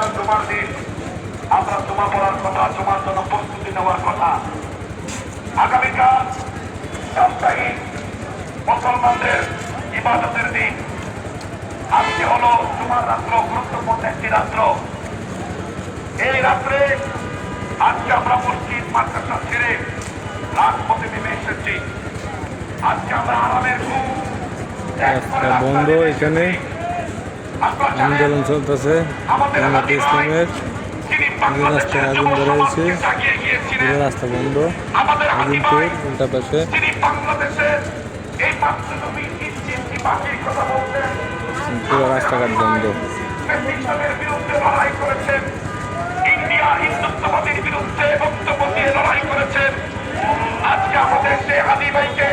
আগামীকাল জুমার দিন আমরা জুমা পড়ার কথা, জুমার জন্য প্রস্তুতি নেওয়ার কথা। আগামীকাল সাপ্তাহিক মুসলমানদের ইবাদতের দিন। আজকে হলো জুমার রাত্র, গুরুত্বপূর্ণ একটি রাত্র। এই রাত্রে আজকে আমরা মসজিদ মাদ্রাসা ছেড়ে রাজপথে নেমে এসেছি। আজকে আমরা আরামের ঘুম রাস্তা বন্ধ, এখানে আন্দোলন চলতেছে জামাত ইসলামের। রাস্তায় আগুন ধরা হয়েছে, পুরো রাস্তা বন্ধ। আজিমপুর উল্টা পাশে পুরো রাস্তাঘাট বন্ধ। ইন্ডিয়া হিন্দুত্ববাদের বিরুদ্ধে বক্তব্য দিয়ে লড়াই করেছেন। আজকে আমাদের সেই হাদি ভাইকে